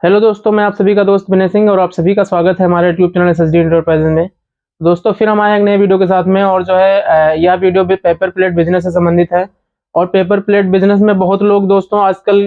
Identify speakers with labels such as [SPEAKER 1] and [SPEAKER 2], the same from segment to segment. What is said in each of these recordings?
[SPEAKER 1] Hello दोस्तों, मैं आप सभी का दोस्त विनय सिंह और आप सभी का स्वागत है हमारे यूट्यूब चैनल एसएसडी एंटरप्राइजेज में। दोस्तों फिर हम आए एक नए वीडियो के साथ में और जो है यह वीडियो भी पेपर प्लेट बिजनेस से संबंधित है। और पेपर प्लेट बिजनेस में बहुत लोग दोस्तों आजकल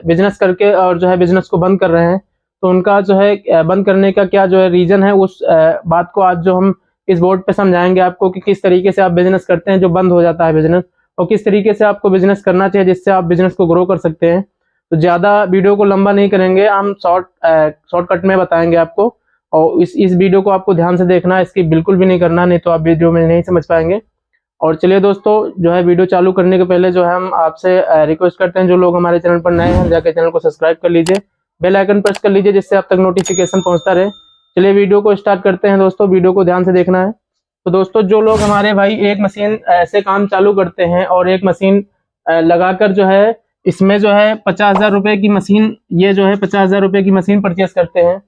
[SPEAKER 1] बिजनेस करके और जो है बिजनेस को बंद कर रहे हैं। तो उनका जो है बंद करने का क्या जो है रीजन है, उस बात को आज जो हम इस बोर्ड पे समझाएंगे आपको कि किस तरीके से आप बिजनेस करते हैं जो बंद हो जाता है बिजनेस, और किस तरीके से आपको बिजनेस करना चाहिए जिससे आप बिजनेस को ग्रो कर सकते हैं। तो ज़्यादा वीडियो को लंबा नहीं करेंगे, हम शॉर्टकट में बताएंगे आपको। और इस वीडियो को आपको ध्यान से देखना है, इसकी बिल्कुल भी नहीं करना, नहीं तो आप वीडियो में नहीं समझ पाएंगे। और चलिए दोस्तों, जो है वीडियो चालू करने के पहले जो है हम आपसे रिक्वेस्ट करते हैं, जो लोग हमारे चैनल पर नए हैं जाकर चैनल को सब्सक्राइब कर लीजिए, बेल आइकन प्रेस कर लीजिए जिससे आप तक नोटिफिकेशन पहुंचता रहे। चलिए वीडियो को स्टार्ट करते हैं दोस्तों, वीडियो को ध्यान से देखना है। तो दोस्तों जो लोग हमारे भाई एक मशीन ऐसे काम चालू करते हैं और एक मशीन लगाकर जो है इसमें जो है 50,000 रुपये की मशीन, ये जो है 50,000 रुपये की मशीन परचेस करते हैं।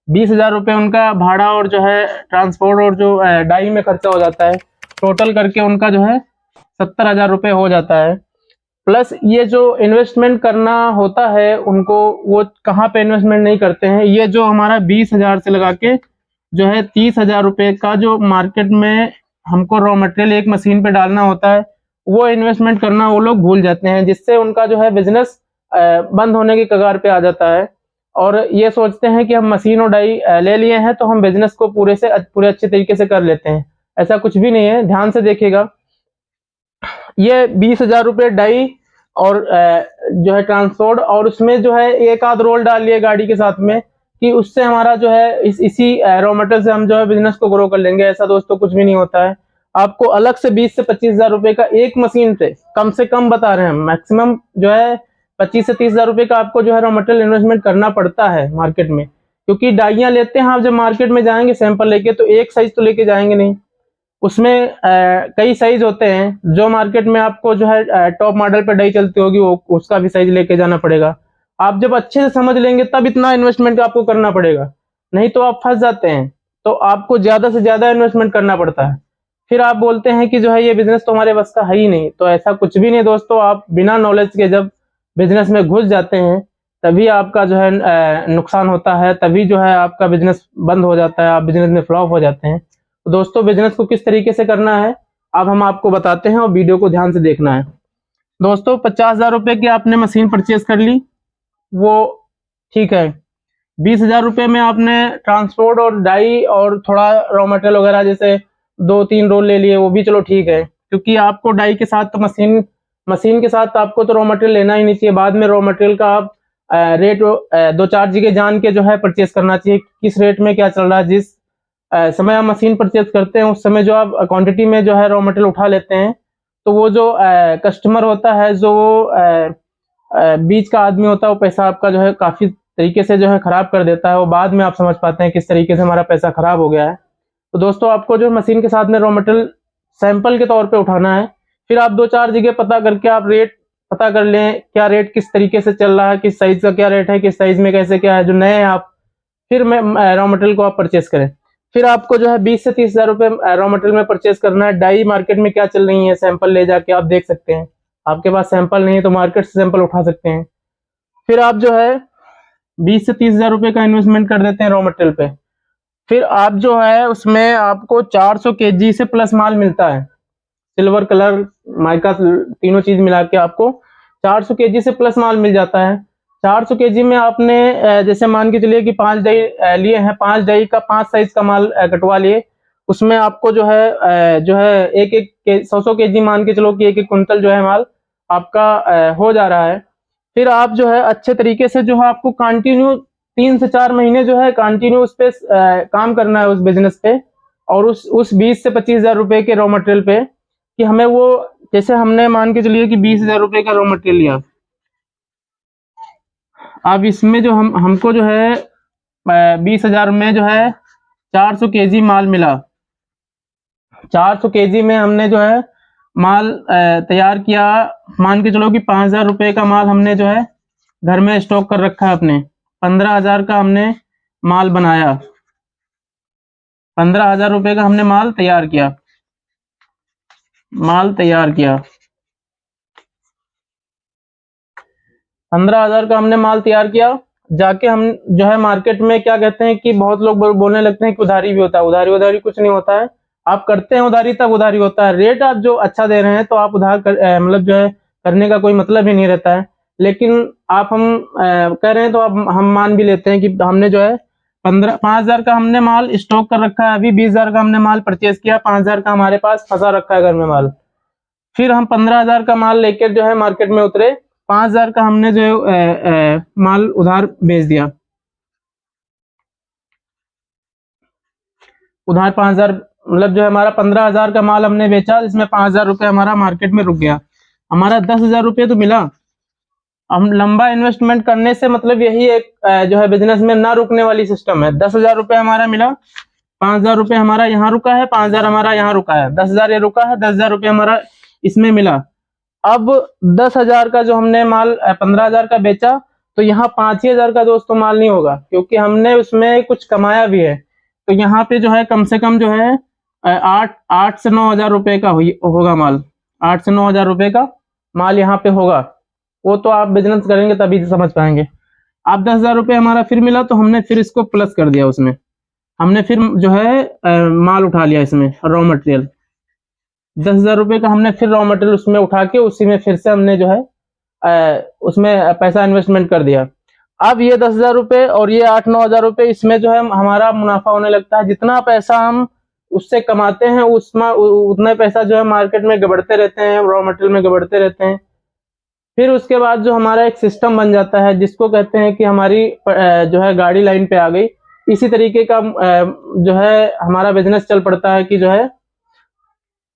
[SPEAKER 1] 20,000 रुपये उनका भाड़ा और जो है ट्रांसपोर्ट और जो डाई में खर्चा हो जाता है। टोटल करके उनका जो है 70,000 रुपये हो जाता है। प्लस ये जो इन्वेस्टमेंट करना होता है उनको, वो कहाँ पे इन्वेस्टमेंट नहीं करते हैं, ये जो हमारा 20,000 से लगा के जो है 30,000 रुपये का जो मार्केट में हमको रॉ मटेरियल एक मशीन पे डालना होता है, वो इन्वेस्टमेंट करना वो लोग भूल जाते हैं, जिससे उनका जो है बिजनेस बंद होने की कगार पे आ जाता है। और ये सोचते हैं कि हम मशीन और डाई ले लिए हैं तो हम बिजनेस को पूरे अच्छे तरीके से कर लेते हैं। ऐसा कुछ भी नहीं है, ध्यान से देखिएगा। ये 20,000 रुपये डाई और जो है ट्रांसपोर्ट, और उसमें जो है एक आध रोल डाल लिए गाड़ी के साथ में कि उससे हमारा जो है इसी रॉ मटेरियल से हम जो है बिजनेस को ग्रो कर लेंगे। ऐसा दोस्तों कुछ भी नहीं होता है। आपको अलग से 20 से 25,000 रुपये का एक मशीन पे कम से कम बता रहे हैं, मैक्सिमम जो है 25 से 30,000 रुपये का आपको जो है रॉ मटेरियल इन्वेस्टमेंट करना पड़ता है मार्केट में। क्योंकि डाइयाँ लेते हैं आप जब मार्केट में जाएंगे सैंपल लेके, तो एक साइज तो लेके जाएंगे नहीं, उसमें कई साइज होते हैं। जो मार्केट में आपको जो है टॉप मॉडल पे डाई चलती होगी वो उसका भी साइज लेके जाना पड़ेगा। आप जब अच्छे से समझ लेंगे तब इतना इन्वेस्टमेंट आपको करना पड़ेगा, नहीं तो आप फंस जाते हैं। तो आपको ज्यादा से ज्यादा इन्वेस्टमेंट करना पड़ता है। फिर आप बोलते हैं कि जो है ये बिजनेस तो हमारे बस का है ही नहीं, तो ऐसा कुछ भी नहीं दोस्तों। आप बिना नॉलेज के जब बिजनेस में घुस जाते हैं तभी आपका जो है नुकसान होता है, तभी जो है आपका बिजनेस बंद हो जाता है, आप बिजनेस में फ्लॉप हो जाते हैं। तो दोस्तों बिजनेस को किस तरीके से करना है अब हम आपको बताते हैं और वीडियो को ध्यान से देखना है। दोस्तों 50,000 रुपये की आपने मशीन परचेज कर ली, वो ठीक है। 20,000 रुपये में आपने ट्रांसपोर्ट और डाई और थोड़ा रॉ मटेरियल वगैरह जैसे 2-3 रोल ले लिए, वो भी चलो ठीक है। क्योंकि आपको डाई के साथ तो मशीन के साथ आपको तो रॉ मटेरियल लेना ही नहीं चाहिए। बाद में रॉ मटेरियल का आप रेट 2-4 जगह जान के जो है परचेज करना चाहिए, किस रेट में क्या चल रहा है। जिस समय आप मशीन परचेज करते हैं उस समय जो आप क्वांटिटी में जो है रॉ मटेरियल उठा लेते हैं, तो वो जो कस्टमर होता है, जो बीच का आदमी होता है, वो पैसा आपका जो है काफी तरीके से जो है खराब कर देता है। वो बाद में आप समझ पाते हैं किस तरीके से हमारा पैसा खराब हो गया है। तो दोस्तों आपको जो मशीन के साथ में रॉ मटेरियल सैंपल के तौर पे उठाना है। फिर आप 2-4 जगह पता करके आप रेट पता कर लें, क्या रेट किस तरीके से चल रहा है, किस साइज का क्या रेट है, किस साइज में कैसे क्या है, जो नए हैं आप। फिर मैं रॉ मटेरियल को आप परचेस करें। फिर आपको जो है 20 से 30,000 रुपये रॉ मटेरियल में परचेस करना है। डाई मार्केट में क्या चल रही है, सैंपल ले जाके आप देख सकते हैं। आपके पास सैंपल नहीं है तो मार्केट से सैंपल उठा सकते हैं। फिर आप जो है 20 से 30,000 रुपये का इन्वेस्टमेंट कर देते हैं रॉ मटेरियल पे। फिर आप जो है उसमें आपको 400 केजी से प्लस माल मिलता है, सिल्वर कलर माइका तीनों चीज मिला के आपको 400 केजी से प्लस माल मिल जाता है। 400 केजी में आपने जैसे मान के चलिए कि 5 डाई लिए हैं, 5 डाई का 5 साइज का माल कटवा लिए। उसमें आपको जो है एक एक 100 केजी मान के चलो कि एक एक कुंटल जो है माल आपका हो जा रहा है। फिर आप जो है अच्छे तरीके से जो है आपको कंटिन्यू 3 से 4 महीने जो है कंटिन्यू उस पे काम करना है, उस बिजनेस पे। और उस 20 से 25,000 रुपए के रॉ मटेरियल पे, कि हमें वो, जैसे हमने मान के चलिए कि 20,000 रुपए का रॉ मटेरियल लिया। अब इसमें जो हमको जो है 20,000 में जो है 400 केजी माल मिला। 400 केजी में हमने जो है माल तैयार किया। मान के चलो कि 5,000 रुपए का माल हमने जो है घर में स्टॉक कर रखा है अपने। 15,000 का हमने माल बनाया, 15,000 रुपए का हमने माल तैयार किया। 15,000 का हमने माल तैयार किया। जाके हम जो है मार्केट में क्या कहते हैं कि बहुत लोग बोलने लगते हैं कि उधारी भी होता है। उधारी कुछ नहीं होता है। आप करते हैं उधारी तब उधारी होता है। रेट आप जो अच्छा दे रहे हैं तो आप उधार मतलब जो है करने का कोई मतलब ही नहीं रहता है। लेकिन आप हम कह रहे हैं तो आप हम मान भी लेते हैं कि हमने जो है 5,000 का हमने माल स्टॉक कर रखा है, अभी 20,000 का हमने माल परचेज किया, 5,000 का हमारे पास फंसा रखा है घर में माल। फिर हम 15,000 का माल लेकर जो है मार्केट में उतरे, 5,000 का हमने जो है माल उधार बेच दिया। उधार 5,000 मतलब जो है हमारा 15,000 का माल हमने बेचा, जिसमें 5,000 रुपये हमारा मार्केट में रुक गया। हमारा 10,000 रुपये तो मिला। हम लंबा इन्वेस्टमेंट करने से मतलब यही एक जो है बिजनेस में ना रुकने वाली सिस्टम है। 10,000 रुपये हमारा मिला, 5,000 रुपये हमारा यहाँ रुका है, 5,000 हमारा यहाँ रुका है, 10,000 ये रुका है, 10,000 रुपये हमारा इसमें मिला। अब 10,000 का जो हमने माल 15,000 का बेचा, तो यहाँ 5,000 का दोस्तों माल नहीं होगा, क्योंकि हमने उसमें कुछ कमाया भी है। तो यहाँ पे जो है कम से कम जो है 8 से 9,000 रुपये का होगा माल। 8 से 9,000 रुपये का माल यहाँ पे होगा। वो तो आप बिजनेस करेंगे तभी समझ पाएंगे। आप 10,000 रुपये हमारा फिर मिला, तो हमने फिर इसको प्लस कर दिया उसमें। हमने फिर जो है माल उठा लिया इसमें, रॉ मटेरियल। 10,000 रुपये का हमने फिर रॉ मटेरियल उसमें उठा के उसी में फिर से हमने जो है उसमें पैसा इन्वेस्टमेंट कर दिया। अब ये 10,000 रुपये और ये 8-9,000 रुपये, इसमें जो है हमारा मुनाफा होने लगता है। जितना पैसा हम उससे कमाते हैं उसमें उतना पैसा जो है मार्केट में गबड़ते रहते हैं, रॉ मटेरियल में गबड़ते रहते हैं। फिर उसके बाद जो हमारा एक सिस्टम बन जाता है, जिसको कहते हैं कि हमारी जो है गाड़ी लाइन पे आ गई। इसी तरीके का जो है हमारा बिजनेस चल पड़ता है कि जो है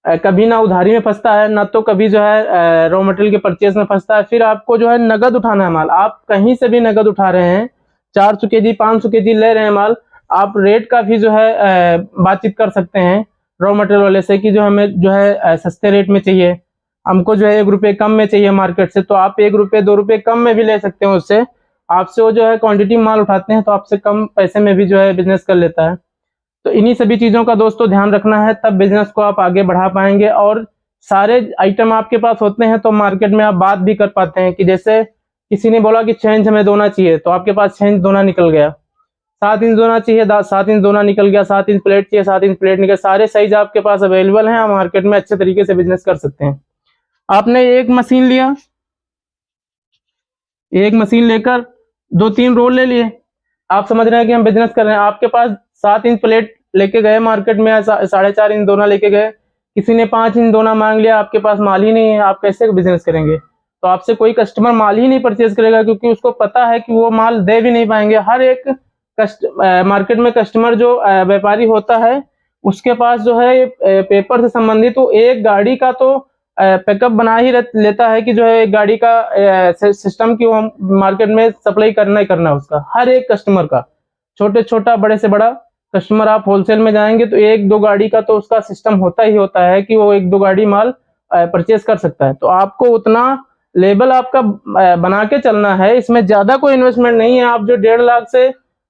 [SPEAKER 1] कभी ना उधारी में फंसता है, ना तो कभी जो है रॉ मटेरियल के परचेज में फंसता है। फिर आपको जो है नगद उठाना है माल। आप कहीं से भी नगद उठा रहे हैं, 400 केजी 500 केजी ले रहे हैं माल, आप रेट का भी जो है बातचीत कर सकते हैं रॉ मटेरियल वाले से कि जो हमें जो है सस्ते रेट में चाहिए, हमको जो है 1 रुपये कम में चाहिए मार्केट से। तो आप 1 रुपये 2 रुपये कम में भी ले सकते हैं उससे। आपसे वो जो है क्वांटिटी माल उठाते हैं तो आपसे कम पैसे में भी जो है बिजनेस कर लेता है। तो इन्हीं सभी चीजों का दोस्तों ध्यान रखना है, तब बिजनेस को आप आगे बढ़ा पाएंगे। और सारे आइटम आपके पास होते हैं तो मार्केट में आप बात भी कर पाते हैं कि जैसे किसी ने बोला कि 6 इंच हमें दोना चाहिए, तो आपके पास 6 इंच दोना निकल गया। 7 इंच दोना चाहिए, 7 इंच दोना निकल गया। 7 इंच प्लेट चाहिए, 7 इंच प्लेट निकल। सारे साइज आपके पास अवेलेबल हैं, आप मार्केट में अच्छे तरीके से बिजनेस कर सकते हैं। आपने एक मशीन लिया, एक मशीन लेकर 2-3 रोल ले लिए, आप समझ रहे हैं कि हम बिजनेस कर रहे हैं। आपके पास 7 इंच प्लेट लेके गए मार्केट में, 4.5 इंच दोना लेके गए, किसी ने 5 इंच दोना मांग लिया, आपके पास माल ही नहीं है, आप कैसे बिजनेस करेंगे? तो आपसे कोई कस्टमर माल ही नहीं परचेज करेगा, क्योंकि उसको पता है कि वो माल दे भी नहीं पाएंगे। हर एक मार्केट में कस्टमर जो व्यापारी होता है, उसके पास जो है पेपर से संबंधित तो एक गाड़ी का तो पैकअप बना ही लेता है कि जो है गाड़ी का सिस्टम की वो मार्केट में सप्लाई करना ही करना है उसका। हर एक कस्टमर का, छोटे छोटा बड़े से बड़ा कस्टमर, आप होलसेल में जाएंगे तो 1-2 गाड़ी का तो उसका सिस्टम होता ही होता है कि वो 1-2 गाड़ी माल परचेज कर सकता है। तो आपको उतना लेवल आपका बना के चलना है। इसमें ज्यादा कोई इन्वेस्टमेंट नहीं है। आप जो 1.5 लाख से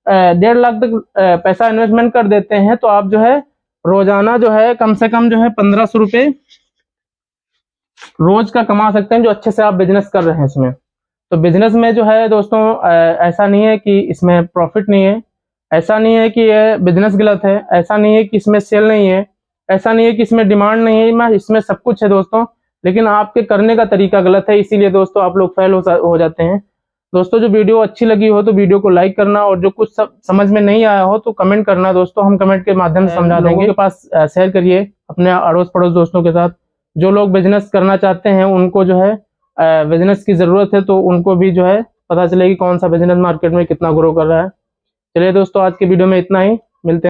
[SPEAKER 1] 1.5 लाख तक पैसा इन्वेस्टमेंट कर देते हैं, तो आप जो है रोजाना जो है कम से कम जो है 1,500 रुपये रोज का कमा सकते हैं, जो अच्छे से आप बिजनेस कर रहे हैं इसमें। तो बिजनेस में जो है दोस्तों ऐसा नहीं है कि इसमें प्रॉफिट नहीं है, ऐसा नहीं है कि ये बिजनेस गलत है, ऐसा नहीं है कि इसमें सेल नहीं है, ऐसा नहीं है कि इसमें डिमांड नहीं है। इसमें सब कुछ है दोस्तों, लेकिन आपके करने का तरीका गलत है, इसीलिए दोस्तों आप लोग फेल हो जाते हैं। दोस्तों जो वीडियो अच्छी लगी हो तो वीडियो को लाइक करना, और जो कुछ समझ में नहीं आया हो तो कमेंट करना दोस्तों, हम कमेंट के माध्यम से समझा देंगे। के पास शेयर करिए अपने अड़ोस पड़ोस दोस्तों के साथ। जो लोग बिजनेस करना चाहते हैं उनको जो है बिजनेस की जरूरत है, तो उनको भी जो है पता चलेगी कौन सा बिजनेस मार्केट में कितना ग्रो कर रहा है। चलिए दोस्तों, आज के वीडियो में इतना ही।